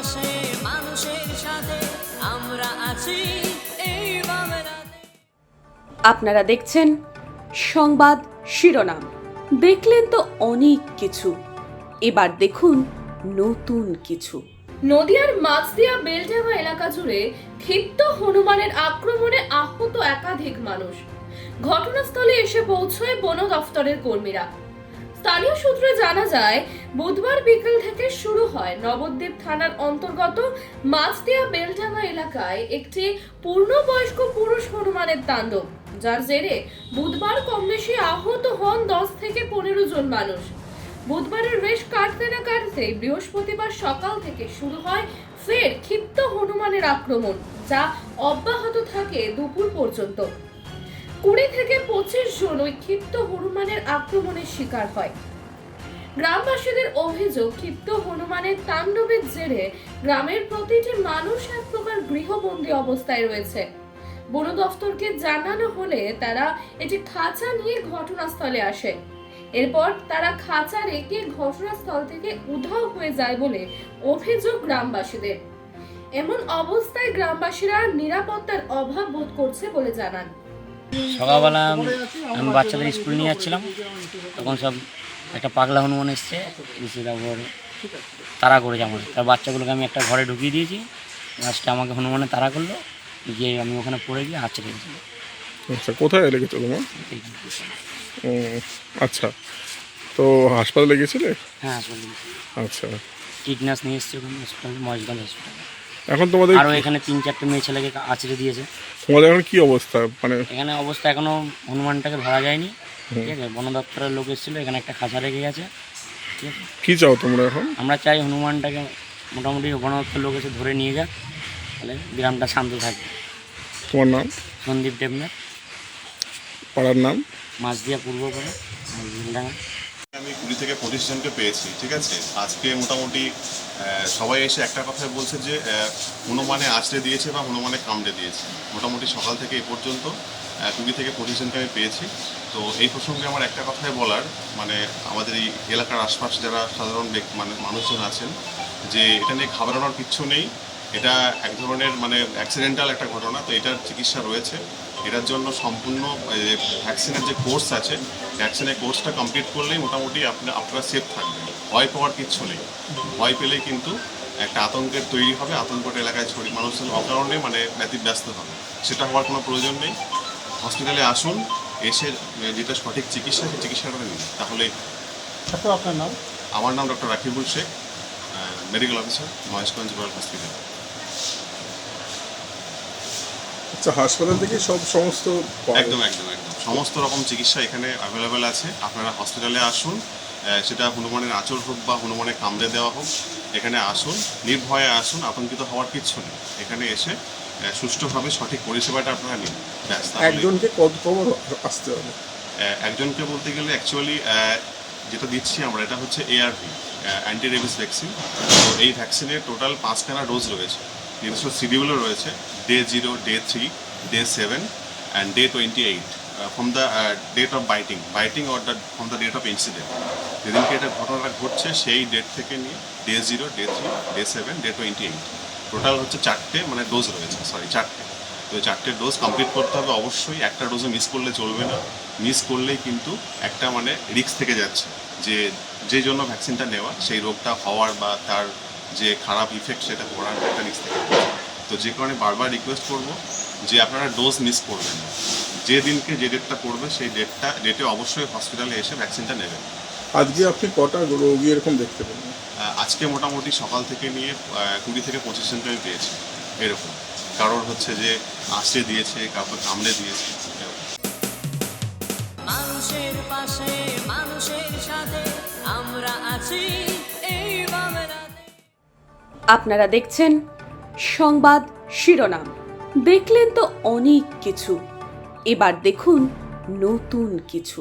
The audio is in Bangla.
পাশে মানুষের সাথে আমরা আছি এই বাংলাতে। আপনারা দেখছেন সংবাদ শিরোনাম। দেখলেন তো অনেক কিছু, এবার দেখুন নতুন কিছু। নদিয়ার মাছদিয়া বেলডাঙ্গা এলাকা জুড়ে ক্ষিপ্ত হনুমানের আক্রমণে আহত একাধিক মানুষ। ঘটনাস্থলে এসে পৌঁছয় বন দফতরের কর্মীরা। স্থানীয় সূত্রে জানা যায়, বুধবার বিকেল থেকে শুরু হয় নবদ্বীপ থানার অন্তর্গত মাছদিয়া বেলডাঙ্গা এলাকায় একটি পূর্ণবয়স্ক পুরুষ হনুমানের তাণ্ডব, যার জেরে বুধবার কম বেশি আহত হন 10 থেকে 15 জন মানুষ। বুধবারের রেশ কাটতে না কাটতে বৃহস্পতিবার সকাল থেকে শুরু হয় ফের ক্ষিপ্ত হনুমানের আক্রমণ, যা অব্যাহত থাকে দুপুর পর্যন্ত। 20 থেকে 25 জন ওই ক্ষিপ্ত হনুমানের আক্রমণের শিকার হয়। গ্রামবাসীদের অভিযোগ, ক্ষিপ্ত হনুমানের তাণ্ডবের জেরে গ্রামের প্রতিটি মানুষ এক প্রকার গৃহবন্দী অবস্থায় রয়েছে। বন দফতরকে জানানো হলে তারা এটি খাঁচা নিয়ে ঘটনাস্থলে আসে। এরপর তারা খাঁচা রেখে ঘটনাস্থল থেকে উধাও হয়ে যায় বলে অভিযোগ গ্রামবাসীদের। এমন অবস্থায় গ্রামবাসীরা নিরাপত্তার অভাব বোধ করছে বলে জানান। সকালবেলা আমি বাচ্চাদের স্কুল নিয়ে যাচ্ছিলাম, তখন সব একটা পাগলা হনুমান এসছে, এসে তারপর তাড়া করেছে আমার। তার বাচ্চাগুলোকে আমি একটা ঘরে ঢুকিয়ে দিয়েছি, লাস্টে আমাকে হনুমানে তাড়া করলো, গিয়ে আমি ওখানে পড়ে গিয়ে হাঁচড়ে গেছি। আচ্ছা, কোথায় লেগেছে তোমার? ও আচ্ছা, তো হাসপাতালে গেছিলে? হ্যাঁ, আসলে আচ্ছা, টিটনাস নিয়ে এসছি ওখানে হসপিটাল, মহেশগঞ্জ হসপিটালে। এখন তোমাদের আরও এখানে 3-4টে মেয়ে ছেলেকে আছড়ে দিয়েছে। তোমাদের এখন কি অবস্থা? মানে এখানে অবস্থা এখনও হনুমানটাকে ধরা যায়নি, ঠিক আছে। বন দপ্তরের লোক এসেছিলো, এখানে একটা খাঁচা রেখে গেছে, ঠিক আছে। কি চাও তোমরা এখন? আমরা চাই হনুমানটাকে মোটামুটি বন দপ্তরের লোক এসে ধরে নিয়ে যাক, তাহলে গ্রামটা শান্ত থাকবে। তোমার নাম? সন্দীপ দেবনাথ, পাড়ার নাম? মাছদিয়া পূর্বপাড়া, বেলডাঙ্গা। আমি 20 থেকে 25 জনকে পেয়েছি, ঠিক আছে। আজকে মোটামুটি সবাই এসে একটা কথাই বলছে যে হনুমানে আছড়ে দিয়েছে বা হনুমানে কামড়ে দিয়েছে। মোটামুটি সকাল থেকে এই পর্যন্ত 20 থেকে 25 জনকে আমি পেয়েছি। তো এই প্রসঙ্গে আমার একটা কথাই বলার, মানে আমাদের এই এলাকার আশপাশ যারা সাধারণ মানে মানুষজন আছেন, যে এটা নিয়ে ঘাবড়ানোর কিচ্ছু নেই। এটা এক ধরনের মানে অ্যাক্সিডেন্টাল একটা ঘটনা, তো এটার চিকিৎসা রয়েছে। এটার জন্য সম্পূর্ণ ভ্যাকসিনের যে কোর্স আছে, ভ্যাকসিনের কোর্সটা কমপ্লিট করলেই মোটামুটি আপনারা সেফ থাকবেন। ভয় পাওয়ার কিচ্ছু নেই। ভয় পেলেই কিন্তু একটা আতঙ্কের তৈরি হবে, আতঙ্কটা এলাকায় ছড়িয়ে মানুষজন অকারণে মানে ব্যতিব্যস্ত হবে। সেটা হওয়ার কোনো প্রয়োজন নেই। হসপিটালে আসুন, এসে যেটা সঠিক চিকিৎসা, সেই চিকিৎসাটা নিন, তাহলেই। আপনার নাম? আমার নাম doctor Rakibul Sheikh, medical officer, Maheshganj royal hospital. আচ্ছা, হাসপাতাল থেকে সমস্ত একদম একদম একদম সমস্ত রকম চিকিৎসা এখানে অ্যাভেলেবেল আছে। আপনারা হসপিটালে আসুন, সেটা হনুমানের আঁচড় হোক বা হনুমানের কামড়ে দেওয়া হোক, এখানে আসুন, নির্ভয়ে আসুন, আতঙ্কিত হওয়ার কিচ্ছু নেই। এখানে এসে সুষ্ঠুভাবে সঠিক পরিষেবাটা আপনারা নিন, ব্যাস। একজনকে কত খবর আসতে হবে? একজনকে বলতে গেলে অ্যাকচুয়ালি যেটা দিচ্ছি আমরা, এটা হচ্ছে ARV, অ্যান্টি রেবিস ভ্যাকসিন। তো এই ভ্যাকসিনের টোটাল 5খানা ডোজ রয়েছে, নিজস্ব শিডিউলও রয়েছে, Day 0, Day 3, Day 7 and Day 28 from the date of biting or from the date of incident. যেদিনকে এটা ঘটনাটা ঘটছে সেই ডেট থেকে নিয়ে Day 0, Day 3, Day 7, Day 28 total হচ্ছে 4টে মানে ডোজ রয়েছে, 4টে। তো এই 4টে ডোজ কমপ্লিট করতে হবে অবশ্যই। একটা ডোজও মিস করলে চলবে না। মিস করলেই কিন্তু একটা মানে রিস্ক থেকে যাচ্ছে, যে জন্য ভ্যাকসিনটা নেওয়া, সেই রোগটা হওয়ার বা তার যে খারাপ ইফেক্ট সেটা পড়ার একটা রিস্ক থেকে যাচ্ছে। তো যে কারণে বারবার রিকোয়েস্ট করব যে আপনারা ডোজ মিস করবেন না। যে দিনকে যে ডেটটা পড়বে সেই ডেটে অবশ্যই হসপিটালে এসে ভ্যাকসিনটা নেবেন। আজকে আপনি কটা রোগী এরকম দেখতে পেলেন? আজকে মোটামুটি সকাল থেকে নিয়ে 20 থেকে 25 জনকে আমি পেয়েছি। এরকম কারোর হচ্ছে যে আঁচড়ে দিয়েছে, কাউকে কামড়ে দিয়েছে। মানুষের পাশে মানুষের সাথে আমরা আছি এই বাংলাতে। আপনারা দেখছেন সংবাদ শিরোনাম। দেখলেন তো অনেক কিছু, এবার দেখুন নতুন কিছু।